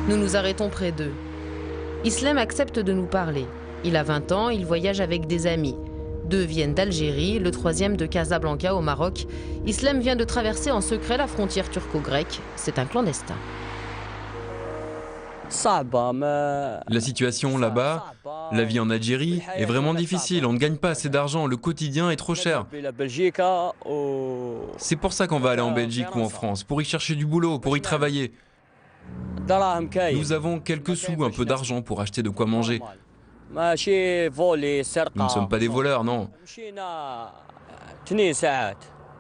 Nous nous arrêtons près d'eux. Islem accepte de nous parler. Il a 20 ans, il voyage avec des amis. 2 viennent d'Algérie, le 3e de Casablanca au Maroc. Islem vient de traverser en secret la frontière turco-grecque. C'est un clandestin. La situation là-bas, la vie en Algérie, est vraiment difficile. On ne gagne pas assez d'argent, le quotidien est trop cher. C'est pour ça qu'on va aller en Belgique ou en France, pour y chercher du boulot, pour y travailler. Nous avons quelques sous, un peu d'argent pour acheter de quoi manger. Nous ne sommes pas des voleurs, non.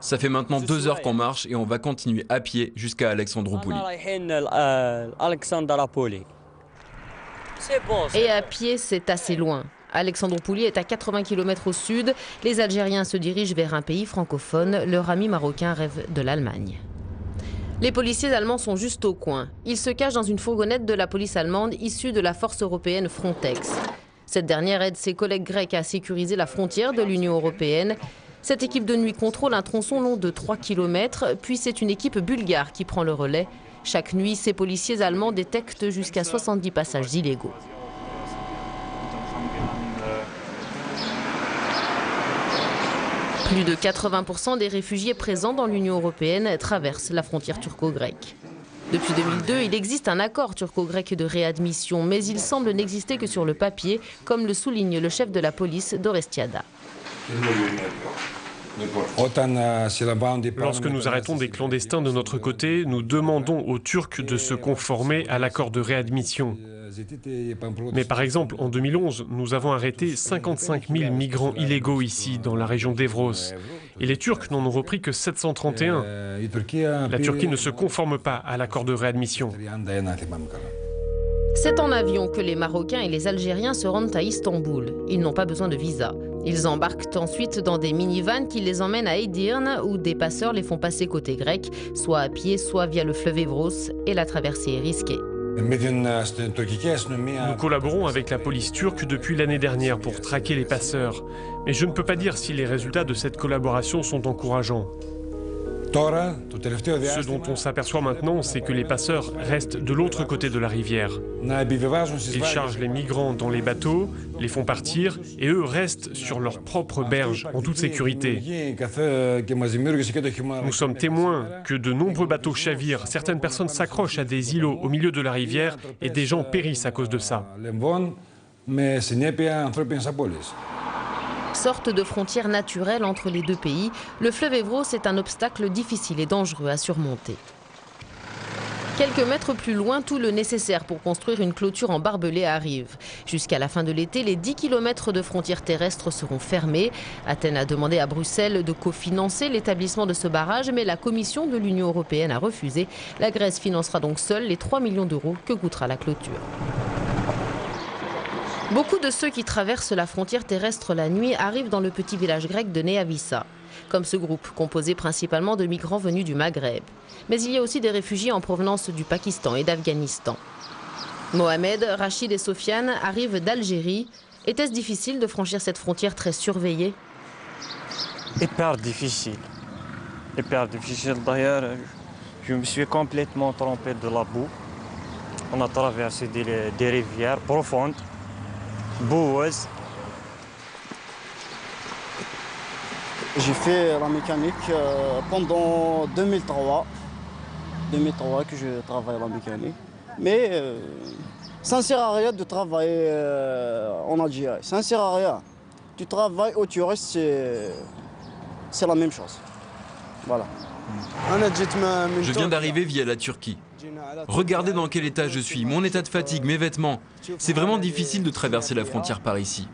Ça fait maintenant 2 heures qu'on marche et on va continuer à pied jusqu'à Alexandroupouli. Et à pied, c'est assez loin. Alexandroupouli est à 80 km au sud. Les Algériens se dirigent vers un pays francophone. Leur ami marocain rêve de l'Allemagne. Les policiers allemands sont juste au coin. Ils se cachent dans une fourgonnette de la police allemande issue de la force européenne Frontex. Cette dernière aide ses collègues grecs à sécuriser la frontière de l'Union européenne. Cette équipe de nuit contrôle un tronçon long de 3 km, puis c'est une équipe bulgare qui prend le relais. Chaque nuit, ces policiers allemands détectent jusqu'à 70 passages illégaux. Plus de 80% des réfugiés présents dans l'Union européenne traversent la frontière turco-grecque. Depuis 2002, il existe un accord turco-grec de réadmission, mais il semble n'exister que sur le papier, comme le souligne le chef de la police d'Orestiada. Lorsque nous arrêtons des clandestins de notre côté, nous demandons aux Turcs de se conformer à l'accord de réadmission. Mais par exemple, en 2011, nous avons arrêté 55 000 migrants illégaux ici, dans la région d'Evros. Et les Turcs n'en ont repris que 731. La Turquie ne se conforme pas à l'accord de réadmission. C'est en avion que les Marocains et les Algériens se rendent à Istanbul. Ils n'ont pas besoin de visa. Ils embarquent ensuite dans des minivans qui les emmènent à Edirne, où des passeurs les font passer côté grec, soit à pied, soit via le fleuve Evros, et la traversée est risquée. Nous collaborons avec la police turque depuis l'année dernière pour traquer les passeurs. Mais je ne peux pas dire si les résultats de cette collaboration sont encourageants. Ce dont on s'aperçoit maintenant, c'est que les passeurs restent de l'autre côté de la rivière. Ils chargent les migrants dans les bateaux, les font partir, et eux restent sur leur propre berge, en toute sécurité. Nous sommes témoins que de nombreux bateaux chavirent, certaines personnes s'accrochent à des îlots au milieu de la rivière, et des gens périssent à cause de ça. Sorte de frontière naturelle entre les deux pays, le fleuve Evros est un obstacle difficile et dangereux à surmonter. Quelques mètres plus loin, tout le nécessaire pour construire une clôture en barbelé arrive. Jusqu'à la fin de l'été, les 10 km de frontières terrestres seront fermés. Athènes a demandé à Bruxelles de cofinancer l'établissement de ce barrage, mais la Commission de l'Union européenne a refusé. La Grèce financera donc seule les 3 millions d'euros que coûtera la clôture. Beaucoup de ceux qui traversent la frontière terrestre la nuit arrivent dans le petit village grec de Neavissa, comme ce groupe composé principalement de migrants venus du Maghreb. Mais il y a aussi des réfugiés en provenance du Pakistan et d'Afghanistan. Mohamed, Rachid et Sofiane arrivent d'Algérie. Était-ce difficile de franchir cette frontière très surveillée? Hyper difficile. Hyper difficile d'ailleurs. Je me suis complètement trompé de la boue. On a traversé des rivières profondes. Boueuses. J'ai fait la mécanique pendant 2003 que je travaille la mécanique. Mais ça ne sert à rien de travailler en Algérie. Ça ne sert à rien. Tu travailles ou tu restes, c'est la même chose. Voilà. Je viens d'arriver via la Turquie. Regardez dans quel état je suis, mon état de fatigue, mes vêtements. C'est vraiment difficile de traverser la frontière par ici.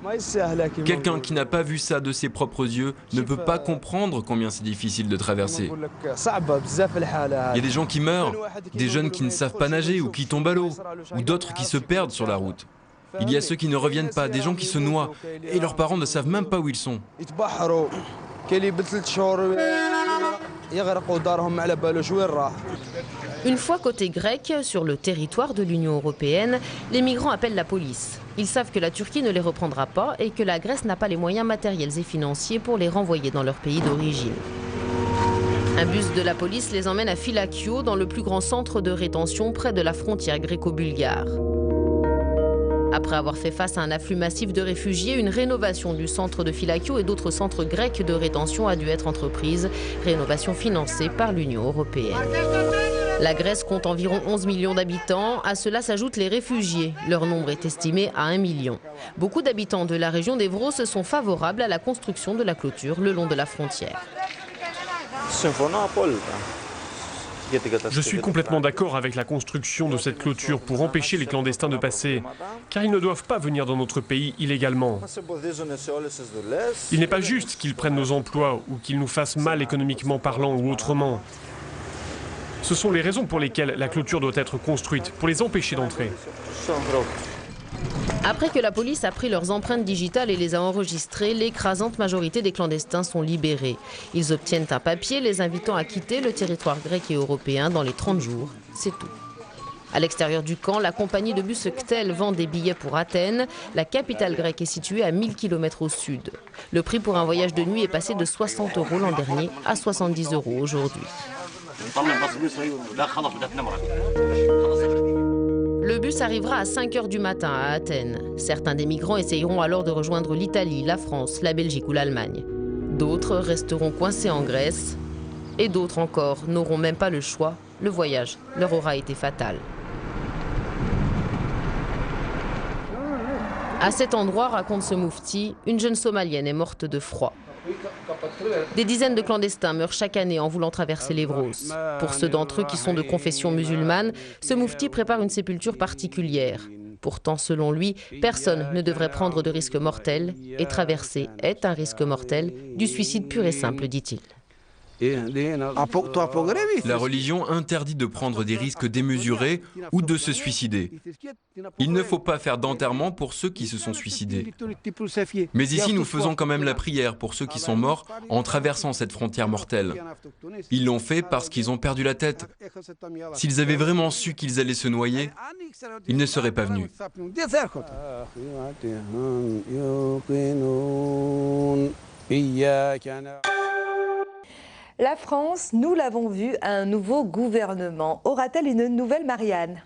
Quelqu'un qui n'a pas vu ça de ses propres yeux ne peut pas comprendre combien c'est difficile de traverser. Il y a des gens qui meurent, des jeunes qui ne savent pas nager ou qui tombent à l'eau, ou d'autres qui se perdent sur la route. Il y a ceux qui ne reviennent pas, des gens qui se noient, et leurs parents ne savent même pas où ils sont. Une fois côté grec, sur le territoire de l'Union européenne, les migrants appellent la police. Ils savent que la Turquie ne les reprendra pas et que la Grèce n'a pas les moyens matériels et financiers pour les renvoyer dans leur pays d'origine. Un bus de la police les emmène à Fylakio, dans le plus grand centre de rétention près de la frontière gréco-bulgare. Après avoir fait face à un afflux massif de réfugiés, une rénovation du centre de Fylakio et d'autres centres grecs de rétention a dû être entreprise, rénovation financée par l'Union européenne. La Grèce compte environ 11 millions d'habitants. À cela s'ajoutent les réfugiés. Leur nombre est estimé à 1 million. Beaucoup d'habitants de la région d'Evros sont favorables à la construction de la clôture le long de la frontière. Je suis complètement d'accord avec la construction de cette clôture pour empêcher les clandestins de passer, car ils ne doivent pas venir dans notre pays illégalement. Il n'est pas juste qu'ils prennent nos emplois ou qu'ils nous fassent mal économiquement parlant ou autrement. Ce sont les raisons pour lesquelles la clôture doit être construite, pour les empêcher d'entrer. Après que la police a pris leurs empreintes digitales et les a enregistrées, l'écrasante majorité des clandestins sont libérés. Ils obtiennent un papier les invitant à quitter le territoire grec et européen dans les 30 jours. C'est tout. À l'extérieur du camp, la compagnie de bus Ktel vend des billets pour Athènes. La capitale grecque est située à 1000 km au sud. Le prix pour un voyage de nuit est passé de 60 € l'an dernier à 70 € aujourd'hui. Le bus arrivera à 5 h du matin à Athènes. Certains des migrants essayeront alors de rejoindre l'Italie, la France, la Belgique ou l'Allemagne. D'autres resteront coincés en Grèce. Et d'autres encore n'auront même pas le choix. Le voyage leur aura été fatal. À cet endroit, raconte ce moufti, une jeune Somalienne est morte de froid. Des dizaines de clandestins meurent chaque année en voulant traverser l'Evros. Pour ceux d'entre eux qui sont de confession musulmane, ce moufti prépare une sépulture particulière. Pourtant, selon lui, personne ne devrait prendre de risque mortel, et traverser est un risque mortel, du suicide pur et simple, dit-il. La religion interdit de prendre des risques démesurés ou de se suicider. Il ne faut pas faire d'enterrement pour ceux qui se sont suicidés. Mais ici, nous faisons quand même la prière pour ceux qui sont morts en traversant cette frontière mortelle. Ils l'ont fait parce qu'ils ont perdu la tête. S'ils avaient vraiment su qu'ils allaient se noyer, ils ne seraient pas venus. La France, nous l'avons vu, a un nouveau gouvernement. Aura-t-elle une nouvelle Marianne?